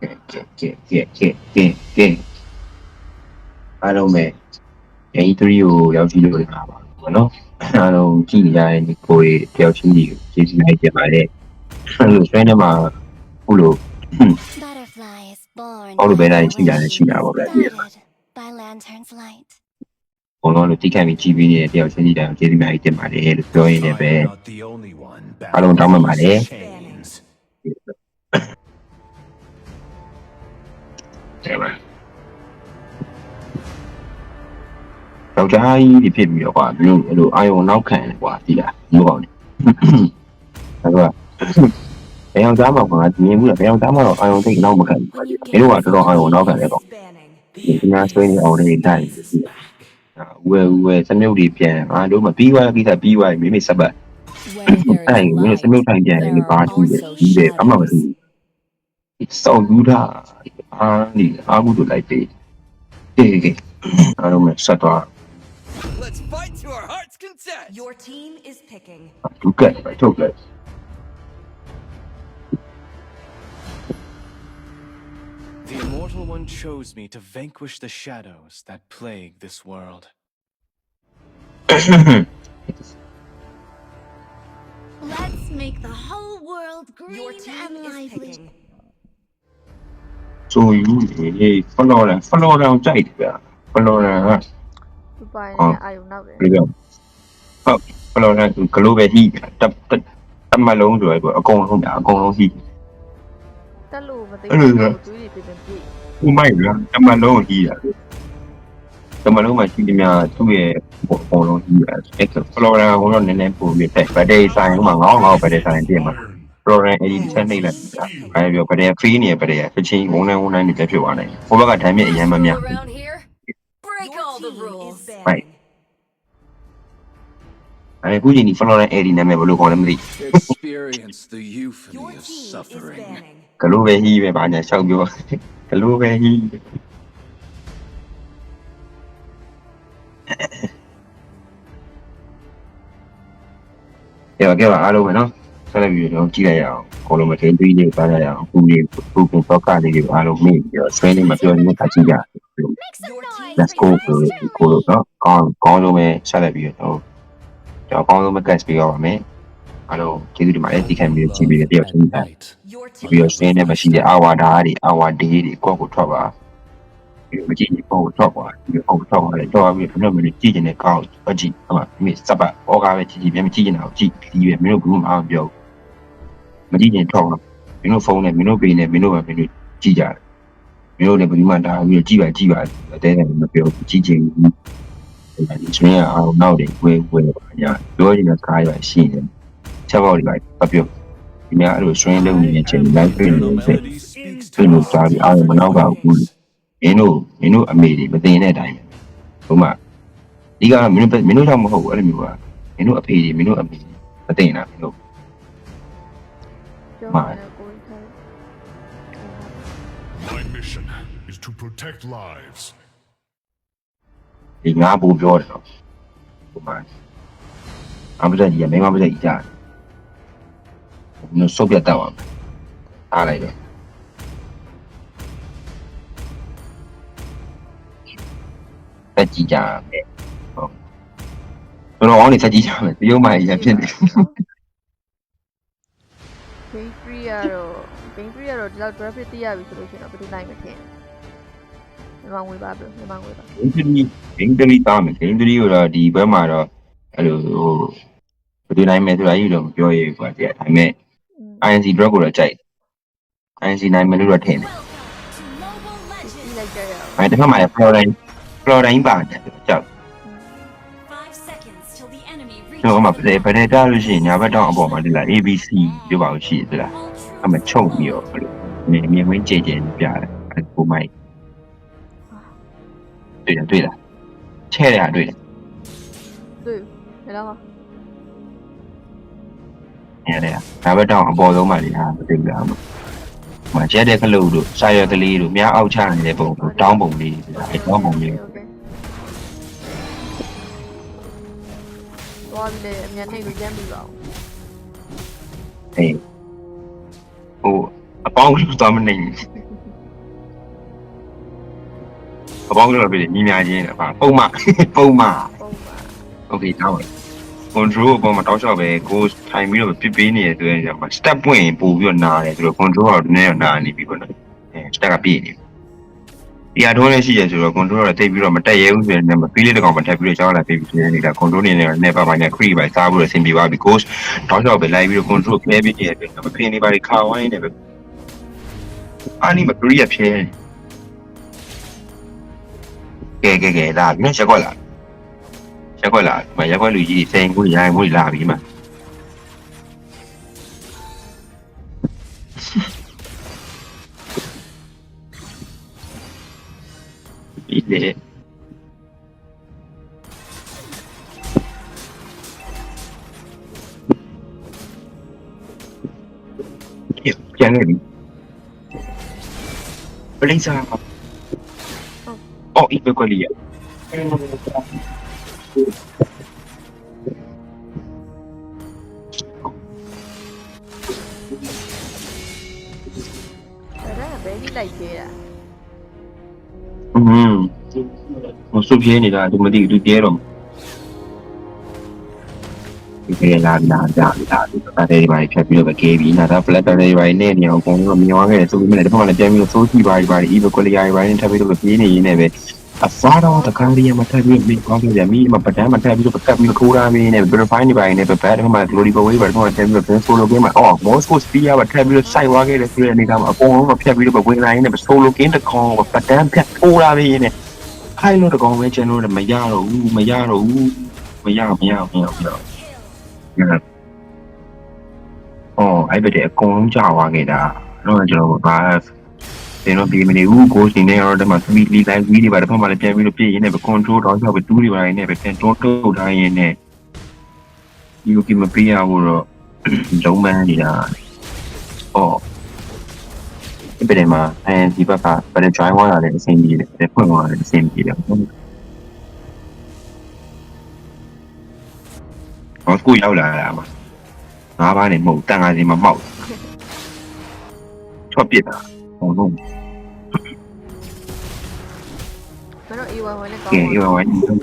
ကဲအားလုံးပဲ3ကိုရောက်ရှိလို့ရပါဘူးเนาะအားလုံးကြည့်နေကြတဲ့ဒီကိုတွေတယောက်ချင်းစီကိုကျေးဇူးလိုက်တင်ပါတယ်အဲ့လိုဆွဲနေမှာခုလိုအော်လိုပဲတိုင်းရှိတာပေါ့ဗျာဒီဘုံလုံးလို့တိကျပြီးကြည့်ပြီးနေတဲ့တယောက်ချင်းစီတိုင်းကျေးဇူးများတင်ပါတယ်လို့ပြောရင်းနဲ့ပဲအားလုံးတောင်းပန်ပါတယ်တဲ့ပါတော့ကြာကြီးဖြစ်ပြီးတော့ကွာမျိုးအဲ့လိုအာယုံနောက်ခံတယ်ကွာဒီလားမျိုးကောင်းတယ်အဲ့တော့ဘယ်အောင်သားမှာကွာမြင်ဘူးလားဘယ်အောင်သားမှာတော့အာယုံသိနောက်မခံဘူးကွာဒီလိုကတော်တော်အာယုံနောက်ခံတယ်ပေါ့ဒီညာဆွေးနေအောင်နေတိုင်းဝဲစမြုပ်တွေပြန်အားလုံးမပြီးသွားကိစ္စပြီးသွားပြီမိမိစပတ်အဲ့ဒီမိမိစမြုပ်ထိုင်ပြန်နေပါကြည့်တယ်ဒီပဲအမှမသိစောင့်ယူတာအားကုတို့လိုက်ပေးကဲအားလုံးဆက်သွား Let's fight to our heart's content. Your team is picking. Okay, I took that. The Immortal One chose me to vanquish the shadows that plague this world. Let's make the whole world green Your team and is lively. picking. So you follow down tight, follow down. သူပိုင်နဲ့အာယုံနောက်တယ် Đi đâu? Follow down to Global Heat. Tập mà lớn rồi, ở con không đã, con không Heat. တက်လို့မသိဘူးသူကြီးပြင်ပြင်ပြည့် Không may nữa, tập mà lớn Heat à. Tập mà lớn mà chỉ là tôi về một con lớn Heat à. Follow down cũng là nên phù biệt tại và đây sai cũng mà ngó và đây sai tiền mà. Follow down ấy chân đây là cái việc và đây free này và đây cái chi cũng này thì cái phiếu này. Không có cái thái miệng gì mà miệng. Around here, break Your all the team is rules. banning. Anh cứ nhìn follow down ấy thì nằm ở lối còn làm gì? Experience the euphony Your of team is suffering. banning. Cái lối về Heat về bạn nhà sau vô. Cái lối về Heat. Cái bảo alo mày nó sao lại bị nó chỉ là nào còn mà thấy tuy nhiên phải là nào cũng có cả thì alo mình giờ xoay nên mà cho những cái gì cả Make some Your noise team let's go for for your cô được đó con luôn mày sao lại bị nó cho con luôn mày cái speaker mà mày alo chỉ cứ mà thì cái mình chỉ bị cái điều And chúng ta light. Your team bây giờ is xoay nên mà chỉ để awa đá đi awa đi đi qua cuộc thoại à bây giờ chỉ qua cuộc thoại à bây giờ cuộc thoại là cho bây giờ mình chỉ cái này cao ở chỉ mà mình sắp à ở cái chỉ mình chỉ cái nào chỉ thì mình nó cũng ao biểu mà chỉ nhìn thòng mình nó phone này mình nó về này mình nó chỉ ra mình nó này mình mà đã mình chỉ bài để này mình biểu chỉ chỉnh là đi xem à nào để quên nhà đối với là cái bài xin này sau đó thì bài tập biểu thì nhà rồi xem đâu mình chỉnh lại cái Eternal này melody speaks cái to nó our ra thì ai hearts mà and nó vào minds. mình nó âm thì mình tên này đại đúng mà đi ra mình nó trong một hộp ở mình mình nó âm thì mình nó âm thì mình tên nào mình ပြောမှလည်းကိုယ်ထိုင် My mission is to protect lives. thì ngã bù vô rồi đúng mà anh bây giờ gì mấy bây giờ gì ra nó số biệt tao à này rồi ta chỉ trả tôi nói thì ta chỉ trả yêu mày là phiền Game 3ကတော့ဒီလောက် graphic တိရပြီဆိုလို့ရှိရင်တော့ဘယ်လိုနိုင်မထင်မြန်မာငွေပါပြောမြန်မာငွေပါ Game 3 tao mình Game 3 rồi đi với mà rồi từ này mẹ tôi lấy rồi cho gì quả trẻ thay mẹ INC drop của là chạy INC này mình đưa thêm welcome to Mobile ကြည့် Legends. လိုက်ကြရအောင် mày thấy mày pro đánh bảng chậm 5 seconds till the enemy nhưng mà reaches phải đây ra rồi gì nhà bắt đầu bỏ mà đi là ABC đưa vào chỉ là all à mà trông nhiều mình mới chơi tiền bia của mày 对了切了呀对了 တွေ့ရလား အဲ့ဒါဒါပဲတောင်းအပေါ်ဆုံးမှလေဟာမသိဘူးလားမကျက်တဲ့ခလုတ်တို့စာရွက်ကလေးတို့များအောက်ချနေတဲ့ပုံတို့တောင်းပုံလေးအဲတောင်းပုံလေး သွားပြီးလေအမြန်နှိပ်လို့ရမ်းပြီးပါဦး အေးဟိုအပေါင်းလို့သွားမနေ ပေါင်းတော့ပြည်ညီများချင်းပါပုံမှပုံမှ ပုံပါ okay တောင်း control အပေါ်မှာတောက်လျှောက်ပဲ go ထိုင်ပြီးတော့ပြစ်ပေးနေရဆိုရင်ကျမှ step ပွင့်ပို့ပြီးတော့နားတယ်ဆိုတော့ control ကနည်းနည်းနားနေပြီပေါ့နော်step ကပြည့်နေပြီထုံးလေးရှိရဆိုတော့ control ကတိတ်ပြီးတော့မတက်ရဲဘူးဆိုရင်လည်းမပြီးလေးတကောင်မထပ်ပြီးတော့ကြောက်လာပြီဆိုရင်နေတာ control နေနဲ့ပါပါညာ creep ပဲစားပြီးတော့ဆင်ပြေသွားပြီ ghost တောက်လျှောက်ပဲလိုက်ပြီးတော့ control ဖဲပြီးနေတယ်မဖင်းနေပါလေခါဝိုင်းနေပဲအာနီမပရိယဖဲကဲလာမင်းချက်ခွက်လာရက်ခွက်လူကြီးစိန်ကိုရိုင်းမှုလာပြီမှာဒီလေပြန်နေပြီပလင်းစားအော်ဤပဲကွက်လေးရ ဒါကဘယ်ကြီးလိုက်သေးတာ ဟိုစုပ်ပြင်းနေတာသူမသိဘူးသူကျဲတော့ဒီလာဒီပါတယ်ဘာဖြတ်ပြီးတော့ကေးပြီးနာတာပလက်တာတွေဘာနဲ့နေအောင်အကုန်လုံးမြင်သွားခဲ့တယ်ဆိုပြီးမှလည်းတစ်ဖက်မှာလည်းပြန်ပြီးတော့စိုးစီပါဒီပါဒီဘကွလီယာဘာနဲ့ထပ်ပြီးတော့ပြေးနေရင်းနဲ့ပဲအစားတော့တခါတည်းမှထပ်ပြီးပြီးသွားခဲ့တယ်မိမပဒန်းမှထပ်ပြီးတော့ကပ်ပြီးထိုးထားပြီးနေ verify နေပါနေပဲဘက်မှာ glory boy ဘာတော့ထပ်ပြီးတော့ solo game မှာအော် Moscow spear ဘာထပ်ပြီးတော့စိုက်သွားခဲ့တယ်ဆိုတဲ့အနေကမှာအကုန်လုံးဖြတ်ပြီးတော့ဝင်လာရင်းနဲ့ solo game တကောင်ပဒန်းဖြတ်ထိုးထားပြီးနေခိုင်းလို့တကောင်ပဲကျွန်တော်တို့မရတော့ဘူးမရတော့ဘူးမရအော်အဲ့ဘက်တဲ့အကုန်လုံးကြာသွားခဲ့တာတော့ကျွန်တော်ဘာတင်တော့ဒီမနေဘူးကိုရှင်နေရတော့ဒီမှာ speedly live ကြီးတွေပါတစ်ဖက်မှာလည်းပြန်ပြီးတော့ပြည့်ရင်းနဲ့ပဲ control တော့ကြောက်ပဲတူးတွေပါရင်းနဲ့ပဲပြန်တိုးထားရင်းနဲ့ဒီကိုမပြရဘူးတော့လုံးမန်းနေတာအော်ဒီពេលမှာဒီဘက်ကဗရ join သွားတာလည်းအဆင်ပြေတယ်ဖွင့်သွားတယ်အဆင်ပြေတယ်ဟောကိုရောက်လာတာမှာငါးပါးနဲ့မဟုတ်တန်ခါစီမှာမောက်ချော့ပစ်တာဟိုလုံး မတော့ A1 ဝင်လည်းကောင်း ကဲအေးပါဝိုင်းဟုတ်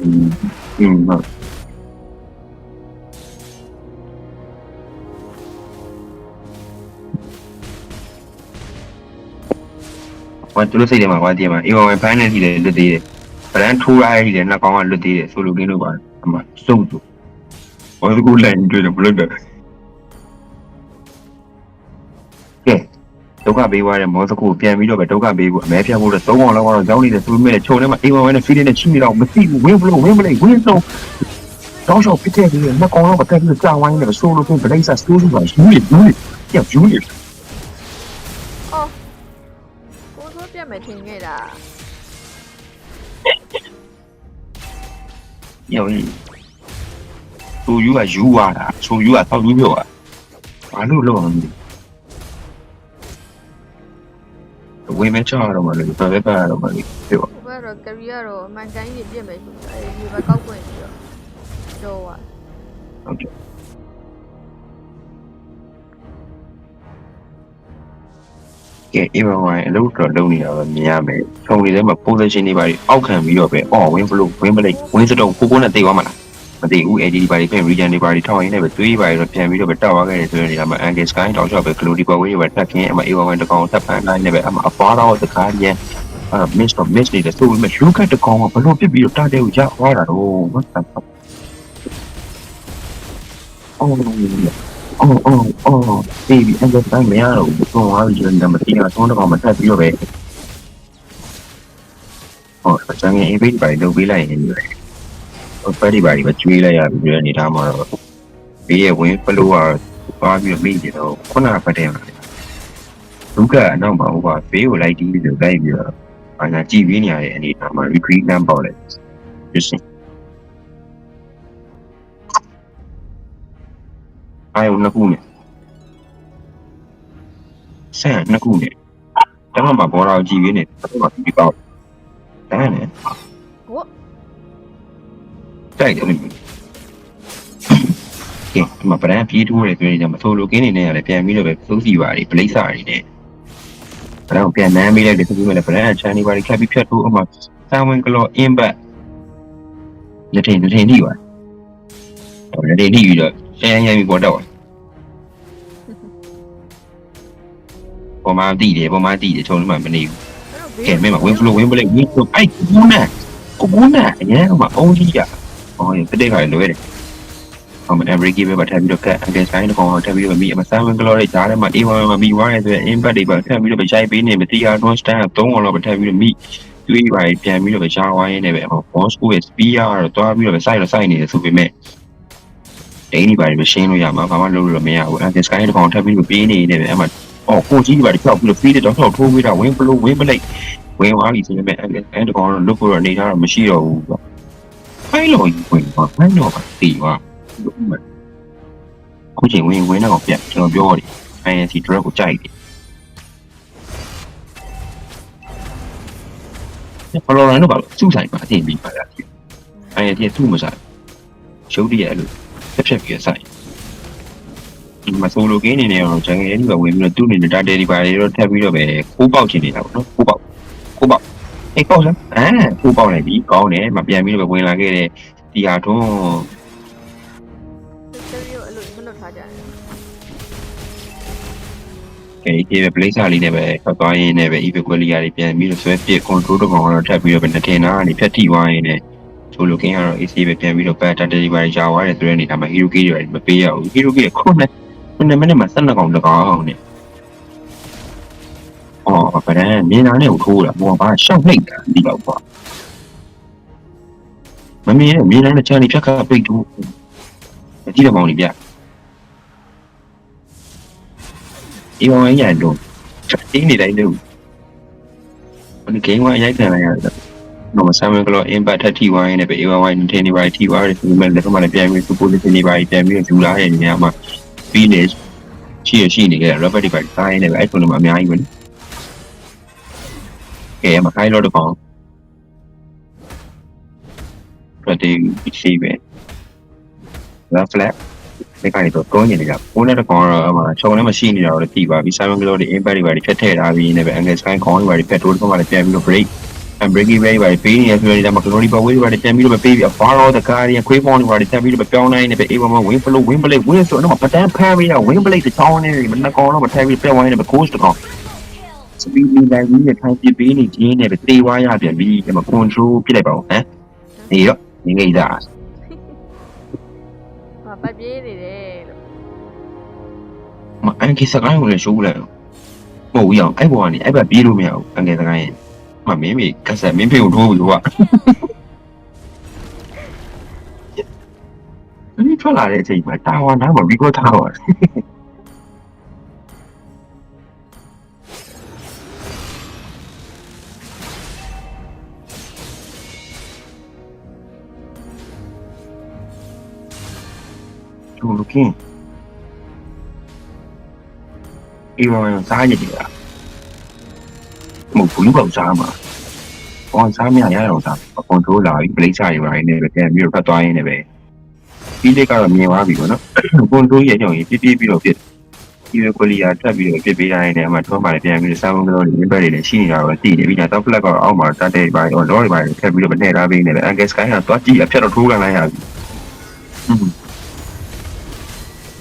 ဘာသူတို့စိတ်ထဲမှာကွာတည်မှာအေးပါဝိုင်းဖမ်းနေစီတယ်လွတ်သေးတယ်ဗရန်ထိုးရရည်တယ်နှစ်ကောင်ကလွတ်သေးတယ်ဆိုလိုကင်းလို့ပါအမစုပ်သူဘာလို့ကိုလိုက်တွေ့တယ်ဘလို့တယ်ကဲဒုက္ခပေးသွားတဲ့မောစကိုပြန်ပြီးတော့ပဲဒုက္ခပေးဖို့အမဲဖြတ်ဖို့တော့3កောင်လောက်ကတော့ကြောင်းနေတဲ့သူမဲ့ခြုံထဲမှာအေးပါဝဲနဲ့ဖီးလေးနဲ့ချိနေတော့မသိဘူးဝင်းဘလို့ဝင်းတော့တောင်းလျှောက်ပြစ်တဲ့ဒီနှစ်កောင်လောက်ပဲတက်ပြီးကြာဝိုင်းနေဆိုလိုကင်းဗလိတ်စာစတိုးစုပါယူနေကြောက်ယူနေ အော်ကိုဆိုပြတ်မယ်ထင်ခဲ့တာ ရောသူယူကယူသွားတာဆိုယူကတော့ယူပြောတာဘာလို့လောက်အောင်လဲဝင်းမချတော့မလို့ပဲပဲတော့မလို့ပြော ဟိုဘက်တော့ career တော့အမှန်တိုင်းကြီးပြတ်မယ်ဆိုတာအဲဒီဘက်ကောက်ပွင့်ပြီးတော့တော့อ่ะ ဟုတ်ကဲ့ကဲအေးပါဝိုင်းအလုပ်တော့လုပ်နေတာပဲမြင်ရမယ်။ထုံတွေထဲမှာ position တွေပါအောက်ခံပြီးတော့ပဲဝင်းဘလို့ဝင်းပလိတ်ဝင်းစတုံကိုနဲ့တိတ်သွားမှာလားမသိဘူး AD ပါတွေပြင် region တွေပါတွေထောက်ရင်းနဲ့ပဲသွေးပါတွေတော့ပြန်ပြီးတော့ပဲတောက်သွားခဲ့တယ်ဆိုရင်ဒီမှာ angle sky တောက်ချောက်ပဲ glory power တွေပဲတက်ခင်းအမအေးပါဝိုင်းတကောင်တက်ဖန်တိုင်းနဲ့ပဲအမအပွားတော့တခါကျန်miss နေတဲ့ဆိုပေမဲ့လူကတကောင်ကဘလို့ပြစ်ပြီးတော့တာတဲ့ကိုရသွားတာတော့မဆက်ပါအော်baby အဲ့ဒါတိုင်းမရတော့ဘူးတော့ဟာဒီနေ့မတင်ရတော့တော့မတက်ပြီးတော့ပဲဟောစံငယ် event ပါလုပ်ပေးလိုက်ရင်ဟိုဖက်ဒီပါဒီပဲကျွေးလိုက်ရပြီးတော့နေသားမှာတော့ဘေးရဲ့ဝင်ဖလိုကသွားပြီးတော့မိနေတော့ခုနကဖက်တယ်လူကအနောက်မှာဟိုကဘေးကိုလိုက်တီးပြီးတော့လိုက်ပြီးတော့အညာကြည်ပြီးနေရတဲ့အနေအထားမှာ retreat လမ်းပေါက်လိုက်ဖြစ်ရှင်အားလုံးနှစ်ခုနဲ့ဆန်နှစ်ခုနဲ့တမမှာဘောတော်ကြည့်ရင်းနဲ့တမမှာပြီးပေါက်တန်းနဲ့ ဟို တိုက်တယ်လို့ကဲဒီမှာဗရန်ပြေးထိုးတယ်ပြောနေကြမှာဆိုလိုကင်းနေနဲ့ရတယ်ပြန်ပြီးတော့ပဲစိုးစီပါတွေပလိတ်စာတွေနဲ့ဗရန်ပြန်နမ်းပေးလိုက်တယ်သူကလည်းဗရန်ချန်နေပါတွေခက်ပြီးဖြတ်ထိုးအမှ Someone Claw Impact လက်ထင်ထိပါလက်ထင်ထိပြီးတော့ရှမ်းရမ်းပြီးပေါ်တော့ပေါ်မှာတည်တယ်ချုံလို့မှမနေဘူးကဲမင်းမ win flow win play win flow အဲ့ကူနာအရင်ကမှအုံးကြီးကဟောရင်တက်ခါလွယ်တယ်ဟောမ every game ပဲထပ်ပြီးတော့ကတ် against line တော့ထပ်ပြီးတော့မိအမ Someone Claw တွေကြားထဲမှာ A1 မှာမိသွားတယ်ဆိုရင် impact တွေပါထပ်ပြီးတော့ပဲရိုက်ပေးနေမတီးအား don't stand 3កော်လောက်ပဲထပ်ပြီးတော့မိတွေးပါပြန်ပြီးတော့ပဲရှားဝိုင်းနေပဲဟော boss ကိုရဲ့ speed ကတော့တွားပြီးတော့ပဲစိုက်နေတယ်ဆိုပေမဲ့ဒိန်းဒီပါတွေမရှင်းလို့ရမှာဘာမှလုပ်လို့မရဘူး against line တော့ထပ်ပြီးတော့ပေးနေတယ်ပဲအဲ့မှာအော်ကိုကြီးပါတော့ပြီးတော့ feed တော့ထိုးပြီးတော့ win flow win play ဝင်သွားပြီဆိုပေမဲ့အဲ့တကောင်တော့လွတ်ဖို့တော့အနေထားတော့မရှိတော့ဘူးပေါ့ဖိုင်လို့ဝင်သွားဖိုင်တော့ပါတီးသွားခုချိန်ဝင်တော့ပြန်ကျွန်တော်ပြောတယ် INC drop ကိုကြိုက်တယ်ဖလော်ရန်တော့ပါလို့စုဆိုင်ပါအတင်ပြီးပါလား INC စုမဆိုင်ရုပ်တရက်အဲ့လိုဖြတ်ပြီးဆိုင်ဒီမှာဆိုလိုကင်းနေနေတော့ဂျန်ငယ်လေးပဲဝင်ပြီးတော့သူ့အနေနဲ့တာတယ်ဒီပါတွေတော့ထပ်ပြီးတော့ပဲခိုးပေါက်ချင်နေတာပေါ့နော်ခိုးပေါက်အေးပေါက်စမ်းခိုးပေါက်လိုက်ပြီကောင်းတယ်မပြန်ပြီးတော့ဝင်လာခဲ့တဲ့ဒီဟာတော့ စစ်ရီကိုအဲ့လိုမလွတ်ထားကြတယ် ဒီပဲ place လေးနဲ့ပဲထွက်သွားရင်းနဲ့ပဲ equally တွေပြန်ပြီးတော့ဆွဲပစ် control တော့ကတော့ထပ်ပြီးတော့ပဲနှစ်ထင်သားကနေဖြတ်ထိသွားရင်းနဲ့ဆိုလိုကင်းကတော့ AC ပဲပြန်ပြီးတော့ pattern delivery ကြာသွားတယ်ဆိုတဲ့အနေဒါမှ hero key တွေမပေးရဘူး hero key ခုနှစ်မိနစ်မှာ12កောင်တကောင်းနဲ့အော်ဗရန်မြင်လာနဲ့ကိုထိုးတာဘောဘာရှောက်နှိပ်တာဒီတော့ပေါ့မမြင်လာတဲ့ချန်လီဖြတ်ခါပိတ်ထိုးကြည့်တော့မောင်လေးဗျဒီမောင်ရရတော့တင်းနေတိုင်းလို့ဒီ game ကရိုက်ခံလိုက်ရတယ်နော် Someone Claw impact ထပ်ထိသွားရင်းနဲ့ပဲ A1Y တင်နေပါထိသွားတယ်ဆိုပေမဲ့လက်ထမလည်းပြန်ပြီး support နေပါပြန်ပြီးယူလာတဲ့နေရာမှာ finish ရှိနေကြတယ် rubber တွေပါတိုင်းနေပဲအဲ့ဆိုတော့အများကြီးပဲကဲမခိုင်းလို့တော့pretty easy ပဲ left flat ဒီကနေတော့တွန်းနေကြတယ်ဘိုးနဲ့တကောင်တော့အမှချုံလည်းမရှိနေတာတော့တိပါပြီး Someone Claw တွေ impact တွေပါဖြတ်ထည့်ထားပြီးနေပဲ angle sky ခေါင်းတွေပါဖြတ်တိုးတော့မှလည်းပြန်ပြီးတော့ break and breaking very ပါပေးနေရဆိုရင်ဒါမှ glory power တွေပါပြန်ပြီးတော့ပေးပြီး far all the guardian quick point တွေပါပြန်ပြီးတော့ပြောင်းနိုင်နေပဲ A1 win flow win play win ဆိုတော့ပတန်းဖမ်းပြီးတော့ win play တချောင်းနေပြီမနှကောင်တော့မထိုင်ပြီးပြောင်းဝိုင်းနေပဲ coach တကောင် speed လိုက်ပြီးထိုင်ပြပေးနေခြင်းနဲ့ပဲတေးဝါရပြန်ပြီးဒီမှာ control ပြလိုက်ပါဦးဟမ်နေတော့ငငိမ့်တာ ဟာပတ်ပြေးနေတယ်လို့ မအန်ကီစကိုင်းကိုလည်းရှိုးလိုက်မဟုတ်ဘူးအောင်အဲ့ဘောကနေအဲ့ဘက်ပြေးလို့မရဘူးအန်ကီစကိုင်းမမင်းမေကဆက်မင်းဖေကိုထိုးပြီးတော့ဒီထွက်လာတဲ့အချိန်မှာတာဝါနာမှာ record ထားတော့သူလူကင်းအေးမောင်စားရည်တယ်မဟုတ်ဘူးပေါ့စားမှာ။အော်စားမရအောင်စား။ control လာပြီး play ချရပါနေပဲပြန်ပြီးတော့ဖတ်သွားရင်းနဲ့ပဲ။ဒီလေးကတော့မြင်သွားပြီပေါ့နော်။ control ရဲ့ကြောင့်ပြပြီးတော့ပြစ်။ဒီကွယ်လီယာထပ်ပြီးတော့ပြစ်ပေးတိုင်းနဲ့အမှထွန်းပါလေပြန်ပြီးတော့ sound ကတော့ impact တွေလည်းရှိနေတာတော့သိနေပြီ။တော့ flag ကတော့အောက်မှာတတ်တဲ့ပါတော့ law တွေပါထပ်ပြီးတော့မနှဲ့ထားပေးနေပဲ။ angle sky ကတော့ကြည့်အဖြတ်တော့ထိုးကန်လိုက်ရပြီ။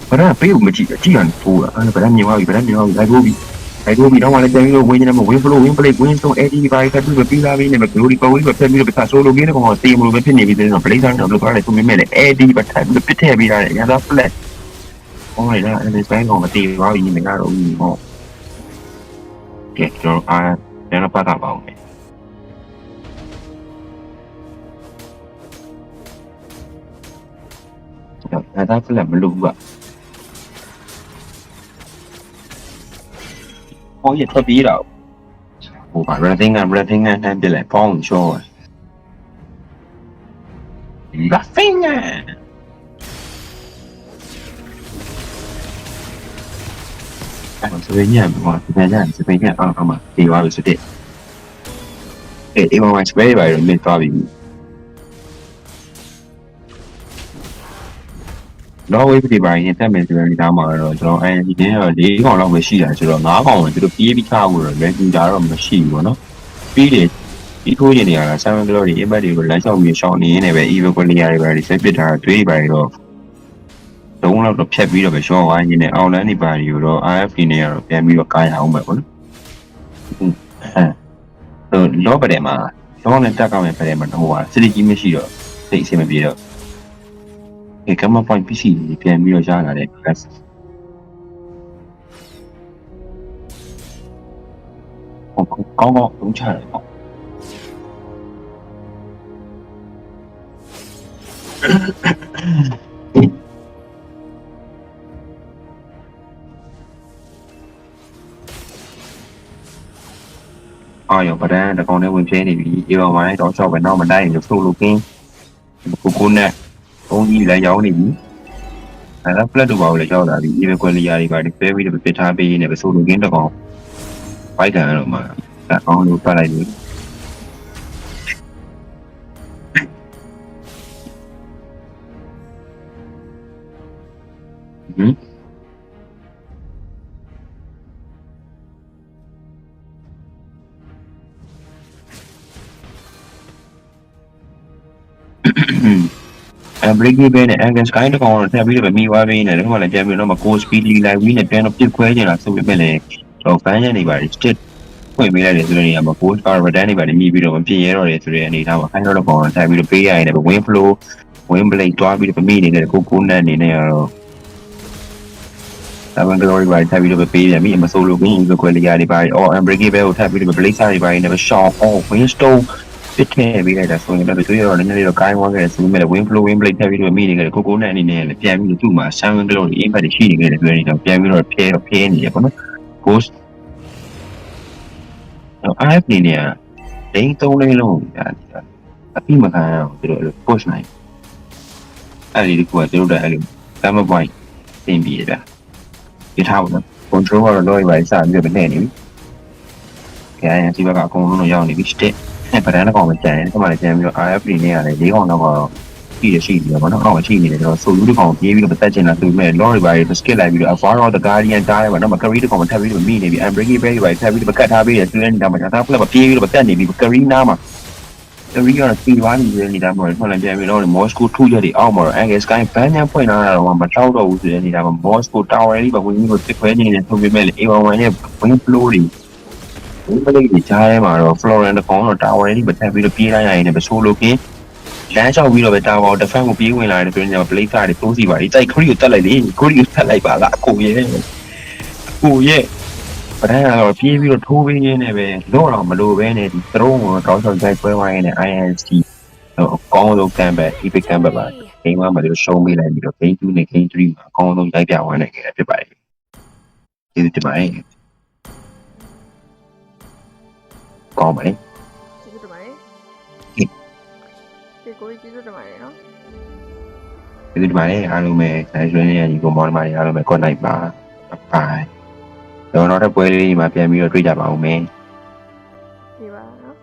ဘာလဲပေးဦးမကြည့်ကြည့်ရင်ထိုးတာ။ဘာလဲမြင်သွားပြီလိုက်ထိုးပြီအဲ့ဒီတော့လည်းပြန်ပြီးတော့ဝင်နေမှာ win flow win play win ဆို AD ဘာကတူပြီးလာပြီးနေမှာ glory power ပဲပြန်ပြီးတော့ဆိုလိုကင်းတော့တေးမလို့ပဲဖြစ်နေပြီတဲ့တော့ play ဆောင်တော့လောက်ရတယ်သူမြင်မဲ့လေ AD ပဲထပ်ပြီးပစ်ထည့်ပေးရတယ်ရတာ flat ဟောလိုက်တာအဲ့ဒီဆိုင်ကောင်မတေးပါဘူးမြင်ကတော့ဟောကဲကျွန်တော်အားလည်းတော့ပတ်တာပါအောင်အဲ့ဒါ flat မလို့ဘူးဟောရထွက်ပြေးတာဟိုပါ rating ကတန်းပြလိုက်ပေါင်းချောလာဖင်းငါအဲ့ဆိုရင်ညမှာပြန်ကြစပင်းကအော်မှာဒီပါလို့စတဲ့အေးမမစပယ်ပါရမင်းသွားပြီတော့ဝေးပြပါရင်တက်မယ်ဆိုရင်ဒါမှတော့ကျွန်တော် INC တင်းတော့၄កောင်လောက်ပဲရှိတာဆိုတော့၅កောင်ပဲသူတို့ပြေးပြီးထားဖို့တော့လည်းကြည့်ကြတော့မရှိဘူးပေါ့နော်ပြီးတယ် ဒီထိုးရင်နေရတာ7 glory အပတ်တွေကိုလမ်းလျှောက်ပြီးရှောင်းနေနေပဲ evil quality တွေပဲဆက်ပစ်တာတွေးပါတော့တုံးလောက်တော့ဖြတ်ပြီးတော့ပဲရှောင်းသွားရင်းနဲ့အောင်လန်းနေပါတွေတော့ RFD နဲ့ကတော့ပြန်ပြီးတော့ကားရအောင်ပဲပေါ့နော်လောပတဲ့မှာလောနဲ့တက်ကောင်းရဲ့ပတဲ့မှာတော့ဟာစတိကြီးမရှိတော့စိတ်အဆင်မပြေတော့ကမ္ဘာပိုင် PC ပြန်ပြီးတော့ရလာတဲ့ class ကောင်းသုံးချတယ်ပေါ့အာရောပဒန်းတကောင်နဲ့ဝင်ပြင်းနေပြီအေဝါမိုင်းတော့ချောက်ပဲနောက်မတိုင်းလို့ဆိုလို့ကင်းကိုနဲ့ဘုံကြီးလည်းရောင်းနေပြီအဲ့ဒါ flat တို့ပါလို့ရောက်လာပြီအေဝကွယ်လီယာတွေပါဒီဖဲပြီးတော့ပြထားပေးနေပဲဆိုလို့ကင်းတကောင်ဘိုက်ကန်တော့မှာအောင်းလို့ပတ်လိုက်လို့breaking ပဲနဲ့ angle sky တကောင်တော့ထပ်ပြီးတော့မိသွားပြီးနေတယ်ဒီမှာလည်းပြန်ပြီးတော့မ go speedy live ဝီးနဲ့ပြန်တော့ပြစ်ခွဲနေတာဆိုပေမဲ့လည်းတော့ fan ရနေပါလိ stit ဖွင့်ပေးလိုက်တယ်ဆိုတဲ့နေရာမှာ go star return နေပါလိမိပြီးတော့မပြည့်ရတော့တယ်ဆိုတဲ့အနေထားမှာခိုင်းတော့ကောင်ထပ်ပြီးတော့ပေးရရင်လည်း win flow win blade တွားပြီးတော့မိနေတဲ့ကိုနဲ့အနေနဲ့ကတော့7 glory ပါထပ်ပြီးတော့ပေးပြန်ပြီမဆိုလို့ win ကိုခွဲလိုက်ရတယ်ပါ or unbreaking ပဲကိုထပ်ပြီးတော့ blade စားတွေပါနေပဲ shot on winstone ဖြစ်နေပြီးလိုက်တာဆိုရင်လည်းတွေ့ရတော့နည်းနည်းတော့ကိုင်းသွားခဲ့တယ်ဆိုပေမဲ့ win flow win blade ထပ်ပြီးတော့မိနေခဲ့တယ်ကိုနဲ့အနေနဲ့လည်းပြန်ပြီးတော့သူ့မှာ7 glory impact ရှိနေခဲ့တယ်ပြောနေတော့ပြန်ပြီးတော့ဖျဲနေရပေါ့နော် ghost IF နေနေဒိန်း3လေးလုံးအပြိမခံအောင်သူတို့ push နိုင်အဲ့ဒီကွာသူတို့လည်းအဲ့လို camera point တင်ပြီးရတာဒီထားပါတော့ control ကတော့တော့ပါစပြီးတော့နေနေပြီခိုင်းဒီဘက်ကအကုန်လုံးတော့ရောက်နေပြီ stick နဲ့ပဒန်းကောင်ပဲကျန်တယ်ဒီမှာလည်းကျန်ပြီးတော့ RFD နဲ့ရတယ်၄ကောင်တော့ရှိတယ်ပေါ့နော်အောက်ရှိနေတယ်ကျွန်တော်ဆိုလူတစ်ကောင်ပြေးပြီးတော့ပတ်ချင်တာဆိုပေမဲ့ lorry ဘာတွေ skill လိုက်ပြီးတော့ Avaro the Guardian တားတယ်ပေါ့နော် Curry တစ်ကောင်ထပ်ပြီးတော့မိနေပြီ Unbreaking Bay ဘာထပ်ပြီးတော့ကတ်ထားပေးတယ်သူလည်းနေတာမှာဒါဖလက်ပြေးပြီးတော့ပတ်နေပြီ Curry နားမှာ Curry ကတော့စီဝါနေနေတာမှာထွက်လာပြန်ပြီးတော့ Moscow 2ရက်တွေအောက်မှာတော့ Angle Sky ဘန်းညံဖွင့်လာတာတော့မတောက်တော့ဘူးဆိုတဲ့နေတာမှာ Moscow Tower လေးပဲဝင်ပြီးတော့တစ်ခွဲနေတယ်ဆိုပေမဲ့ A1 နဲ့ Win Flow တွေဒီပလေးတွေကြားထဲမှာတော့ Florent ကောင်တော့ Tower လေးပဲထပ်ပြီးတော့ပြေးလိုက်ရရင်လည်းဆိုလိုကင်းလမ်းလျှောက်ပြီးတော့ပဲတာဝါတစ်ဖက်ကိုပြေးဝင်လာတယ်ပြောနေမှာ blade တွေတိုးစီပါဒီတိုက်ခရီးကိုတက်လိုက်လေခရီးကိုတက်လိုက်ပါလားအကိုရဲ့ပဒန်းကတော့ပြေးပြီးတော့ထိုးပေးရင်းနဲ့ပဲလော့တော့မလိုပဲနဲ့ဒီသရုံးကိုတောင်းချောက်ကြိုက်ပွဲဝိုင်းနဲ့ INC အကောင်းဆုံးကံပဲ epic ကံပဲပါဂိမ်း1မှာတို့ရှုံးပေးလိုက်ပြီးတော့ game 2နဲ့ game 3မှာအကောင်းဆုံးရိုက်ပြဝမ်းနိုင်ခဲ့ဖြစ်ပါတယ်ကျေးဇူးတင်ပါတယ်ကောင်းပါလေကျေးဇူးတင်ပါတယ်ဒီကိုကျေးဇူးတင်ပါတယ်နော်ကျေးဇူးတင်ပါတယ်အားလုံးပဲနိုင်ရွှေနေရညီကောင်မောင်နှမတွေအားလုံးပဲ good night ပါ bye တော့နောက်တစ်ပွဲလေးမှာပြန်ပြီးတော့တွေ့ကြပါဦးမယ်ဒီပါနော်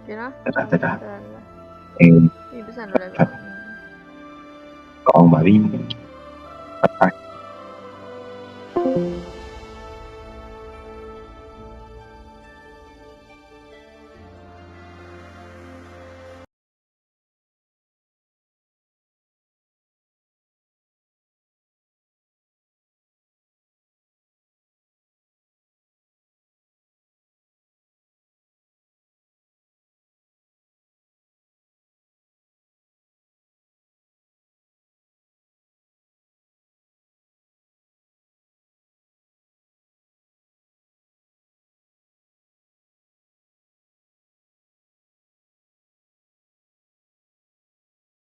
ဒီနော်တက်တာအေးဒီပတ်စံလို့လည်းကောင်းပါပြီ